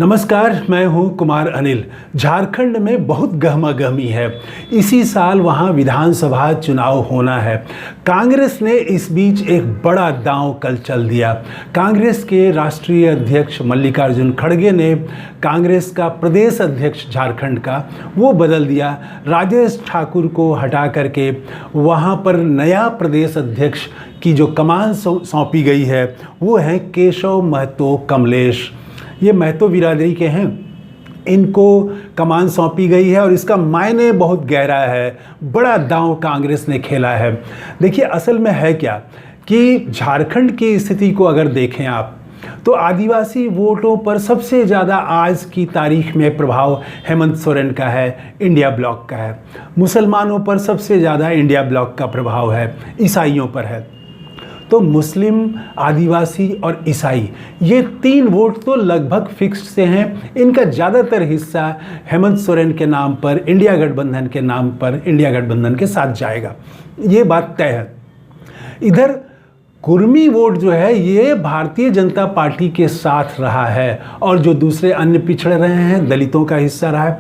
नमस्कार, मैं हूं कुमार अनिल। झारखंड में बहुत गहमागहमी है। इसी साल वहां विधानसभा चुनाव होना है। कांग्रेस ने इस बीच एक बड़ा दांव कल चल दिया। कांग्रेस के राष्ट्रीय अध्यक्ष मल्लिकार्जुन खड़गे ने कांग्रेस का प्रदेश अध्यक्ष झारखंड का वो बदल दिया। राजेश ठाकुर को हटा करके वहां पर नया प्रदेश अध्यक्ष की जो कमान सौंपी गई है वो है केशव महतो कमलेश। ये महतो बिरादरी के हैं, इनको कमान सौंपी गई है और इसका मायने बहुत गहरा है। बड़ा दांव कांग्रेस ने खेला है। देखिए, असल में है क्या कि झारखंड की स्थिति को अगर देखें आप तो आदिवासी वोटों पर सबसे ज़्यादा आज की तारीख में प्रभाव हेमंत सोरेन का है, इंडिया ब्लॉक का है। मुसलमानों पर सबसे ज़्यादा इंडिया ब्लॉक का प्रभाव है, ईसाइयों पर है। तो मुस्लिम, आदिवासी और ईसाई, ये तीन वोट तो लगभग फिक्स्ड से हैं। इनका ज़्यादातर हिस्सा हेमंत सोरेन के नाम पर, इंडिया गठबंधन के नाम पर, इंडिया गठबंधन के साथ जाएगा, ये बात तय है। इधर कुर्मी वोट जो है ये भारतीय जनता पार्टी के साथ रहा है और जो दूसरे अन्य पिछड़ रहे हैं, दलितों का हिस्सा रहा है,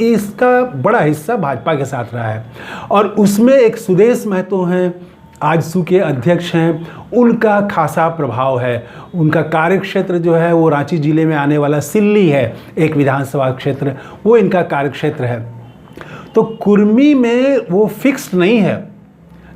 इसका बड़ा हिस्सा भाजपा के साथ रहा है। और उसमें एक सुदेश महतो हैं, आजसू के अध्यक्ष हैं, उनका खासा प्रभाव है। उनका कार्यक्षेत्र जो है वो रांची जिले में आने वाला सिल्ली है, एक विधानसभा क्षेत्र, वो इनका कार्यक्षेत्र है। तो कुर्मी में वो फिक्स्ड नहीं है।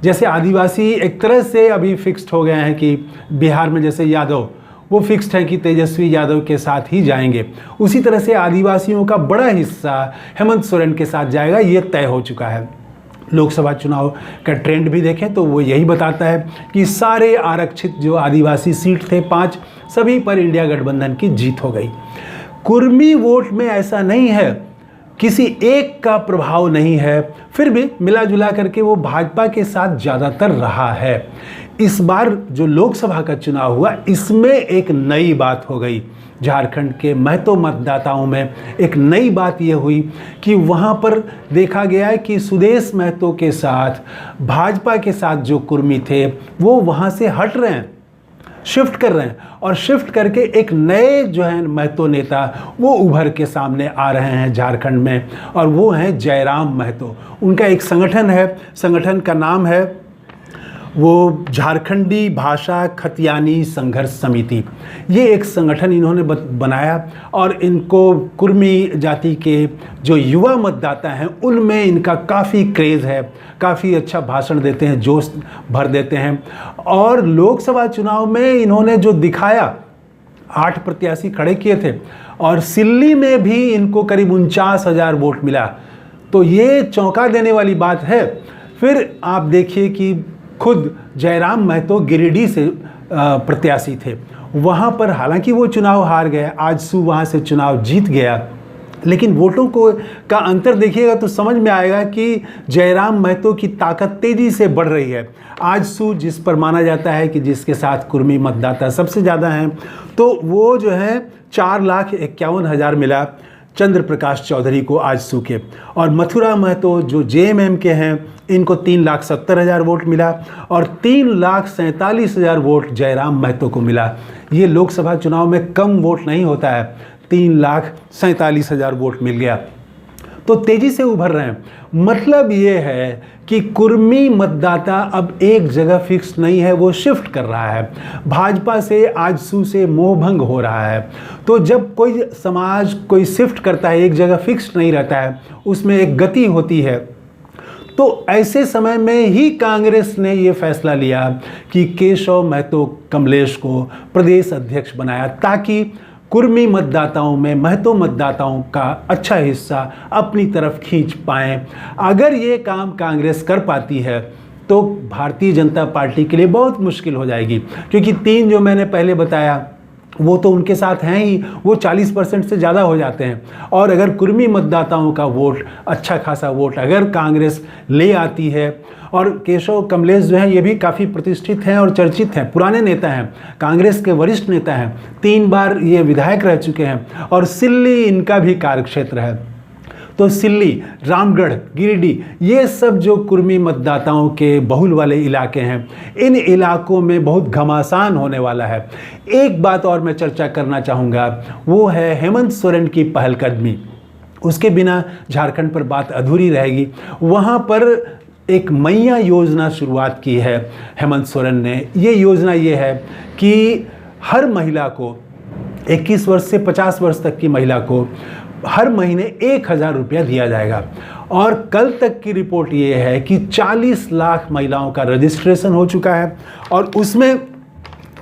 जैसे आदिवासी एक तरह से अभी फिक्स्ड हो गए हैं कि बिहार में जैसे यादव वो फिक्स्ड है कि तेजस्वी यादव के साथ ही जाएंगे, उसी तरह से आदिवासियों का बड़ा हिस्सा हेमंत सोरेन के साथ जाएगा, ये तय हो चुका है। लोकसभा चुनाव का ट्रेंड भी देखें तो वो यही बताता है कि सारे आरक्षित जो आदिवासी सीट थे 5, सभी पर इंडिया गठबंधन की जीत हो गई। कुर्मी वोट में ऐसा नहीं है, किसी एक का प्रभाव नहीं है, फिर भी मिला जुला करके वो भाजपा के साथ ज़्यादातर रहा है। इस बार जो लोकसभा का चुनाव हुआ इसमें एक नई बात हो गई। झारखंड के महतो मतदाताओं में एक नई बात यह हुई कि वहाँ पर देखा गया है कि सुदेश महतो के साथ भाजपा के साथ जो कुर्मी थे वो वहाँ से हट रहे हैं, शिफ्ट कर रहे हैं, और शिफ्ट करके एक नए जो है महतो नेता वो उभर के सामने आ रहे हैं झारखंड में, और वो हैं जयराम महतो। उनका एक संगठन है, संगठन का नाम है वो झारखंडी भाषा खतियानी संघर्ष समिति। ये एक संगठन इन्होंने बनाया और इनको कुर्मी जाति के जो युवा मतदाता हैं उनमें इनका काफ़ी क्रेज़ है, काफ़ी अच्छा भाषण देते हैं, जोश भर देते हैं। और लोकसभा चुनाव में इन्होंने जो दिखाया, 8 प्रत्याशी खड़े किए थे और सिल्ली में भी इनको करीब 49,000 वोट मिला, तो ये चौंका देने वाली बात है। फिर आप देखिए कि खुद जयराम महतो गिरिडीह से प्रत्याशी थे, वहाँ पर हालांकि वो चुनाव हार गए, आजसू वहाँ से चुनाव जीत गया, लेकिन वोटों का अंतर देखिएगा तो समझ में आएगा कि जयराम महतो की ताकत तेज़ी से बढ़ रही है। आजसू जिस पर माना जाता है कि जिसके साथ कुर्मी मतदाता सबसे ज़्यादा हैं, तो वो जो है 4,51,000 मिला चंद्र प्रकाश चौधरी को आजसू के। और मथुरा महतो जो जेएमएम के हैं, इनको 3,70,000 वोट मिला और 3,47,000 वोट जयराम महतो को मिला। ये लोकसभा चुनाव में कम वोट नहीं होता है, 3,47,000 वोट मिल गया, तो तेज़ी से उभर रहे हैं। मतलब ये है कि कुर्मी मतदाता अब एक जगह फिक्स नहीं है, वो शिफ्ट कर रहा है, भाजपा से आजसू से मोहभंग हो रहा है। तो जब कोई समाज कोई शिफ्ट करता है, एक जगह फिक्स नहीं रहता है, उसमें एक गति होती है, तो ऐसे समय में ही कांग्रेस ने ये फैसला लिया कि केशव महतो कमलेश को प्रदेश अध्यक्ष बनाया, ताकि कुर्मी मतदाताओं में महतो मतदाताओं का अच्छा हिस्सा अपनी तरफ खींच पाएं। अगर ये काम कांग्रेस कर पाती है तो भारतीय जनता पार्टी के लिए बहुत मुश्किल हो जाएगी, क्योंकि 3 जो मैंने पहले बताया वो तो उनके साथ हैं ही, वो 40% से ज़्यादा हो जाते हैं। और अगर कुर्मी मतदाताओं का वोट, अच्छा खासा वोट अगर कांग्रेस ले आती है, और केशव कमलेश जो हैं ये भी काफ़ी प्रतिष्ठित हैं और चर्चित हैं, पुराने नेता हैं, कांग्रेस के वरिष्ठ नेता हैं, 3 बार ये विधायक रह चुके हैं और सिल्ली इनका भी कार्यक्षेत्र है, तो सिल्ली, रामगढ़, गिरिडीह, ये सब जो कुर्मी मतदाताओं के बहुल वाले इलाके हैं, इन इलाकों में बहुत घमासान होने वाला है। एक बात और मैं चर्चा करना चाहूँगा, वो है हेमंत सोरेन की पहलकदमी। उसके बिना झारखंड पर बात अधूरी रहेगी। वहाँ पर एक मैया योजना शुरुआत की है हेमंत सोरेन ने। ये योजना ये है कि हर महिला को, 21 वर्ष से 50 वर्ष तक की महिला को हर महीने 1000 रुपया दिया जाएगा। और कल तक की रिपोर्ट ये है कि 40 लाख महिलाओं का रजिस्ट्रेशन हो चुका है और उसमें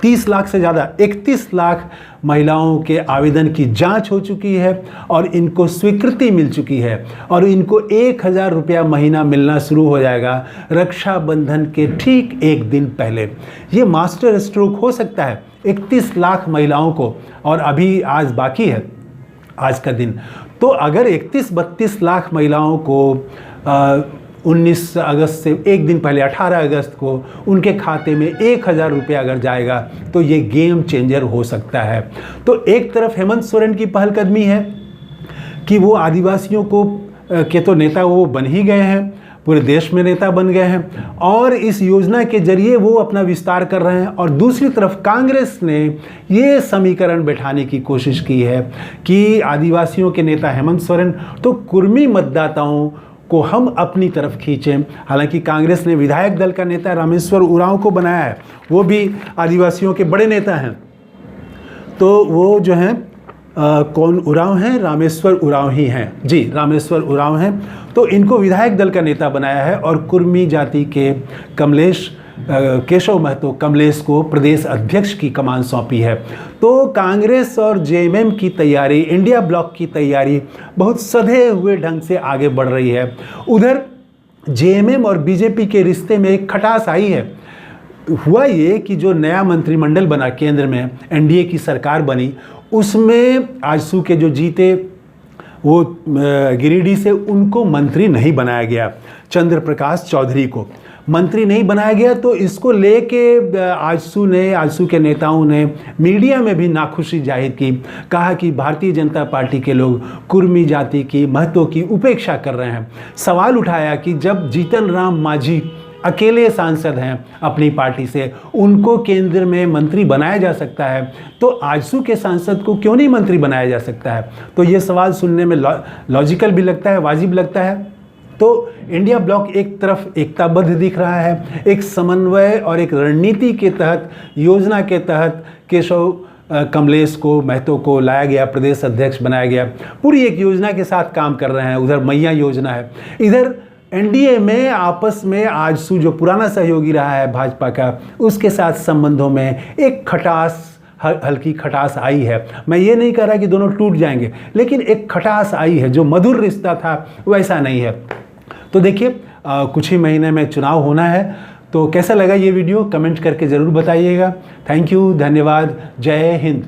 30 लाख से ज़्यादा, 31 लाख महिलाओं के आवेदन की जांच हो चुकी है और इनको स्वीकृति मिल चुकी है और इनको 1000 रुपया महीना मिलना शुरू हो जाएगा रक्षाबंधन के ठीक एक दिन पहले। ये मास्टर स्ट्रोक हो सकता है 31 लाख महिलाओं को, और अभी आज बाकी है आज का दिन। तो अगर 31-32 लाख महिलाओं को 19 अगस्त से एक दिन पहले 18 अगस्त को उनके खाते में 1000 रुपया अगर जाएगा तो ये गेम चेंजर हो सकता है। तो एक तरफ हेमंत सोरेन की पहलकदमी है कि वो आदिवासियों को के तो नेता वो बन ही गए हैं, पूरे देश में नेता बन गए हैं और इस योजना के जरिए वो अपना विस्तार कर रहे हैं। और दूसरी तरफ कांग्रेस ने ये समीकरण बैठाने की कोशिश की है कि आदिवासियों के नेता हेमंत सोरेन, तो कुर्मी मतदाताओं को हम अपनी तरफ खींचें। हालांकि कांग्रेस ने विधायक दल का नेता रामेश्वर उरांव को बनाया है, वो भी आदिवासियों के बड़े नेता हैं। तो वो जो हैं कौन उरांव हैं? रामेश्वर उरांव ही हैं जी, रामेश्वर उरांव हैं। तो इनको विधायक दल का नेता बनाया है और कुर्मी जाति के केशव महतो कमलेश को प्रदेश अध्यक्ष की कमान सौंपी है। तो कांग्रेस और जेएमएम की तैयारी, इंडिया ब्लॉक की तैयारी बहुत सधे हुए ढंग से आगे बढ़ रही है। उधर जेएमएम और बीजेपी के रिश्ते में एक खटास आई है। हुआ ये कि जो नया मंत्रिमंडल बना, केंद्र में एनडीए की सरकार बनी, उसमें आजसू के जो जीते वो गिरिडीह से, उनको मंत्री नहीं बनाया गया। चंद्र प्रकाश चौधरी को मंत्री नहीं बनाया गया। तो इसको लेके आजसू के नेताओं ने मीडिया में भी नाखुशी जाहिर की, कहा कि भारतीय जनता पार्टी के लोग कुर्मी जाति की, महतो की उपेक्षा कर रहे हैं। सवाल उठाया कि जब जीतन राम मांझी अकेले सांसद हैं अपनी पार्टी से, उनको केंद्र में मंत्री बनाया जा सकता है, तो आजसू के सांसद को क्यों नहीं मंत्री बनाया जा सकता है? तो ये सवाल सुनने में लॉजिकल भी लगता है, वाजिब लगता है। तो इंडिया ब्लॉक एक तरफ एकताबद्ध दिख रहा है, एक समन्वय और एक रणनीति के तहत, योजना के तहत केशव कमलेश को, महतो को लाया गया, प्रदेश अध्यक्ष बनाया गया, पूरी एक योजना के साथ काम कर रहे हैं। उधर मैया योजना है। इधर एनडीए में आपस में आजसू जो पुराना सहयोगी रहा है भाजपा का, उसके साथ संबंधों में एक खटास, हल्की खटास आई है। मैं ये नहीं कह रहा कि दोनों टूट जाएंगे, लेकिन एक खटास आई है। जो मधुर रिश्ता था वैसा नहीं है। तो देखिए कुछ ही महीने में चुनाव होना है। तो कैसा लगा ये वीडियो कमेंट करके ज़रूर बताइएगा। थैंक यू, धन्यवाद, जय हिंद।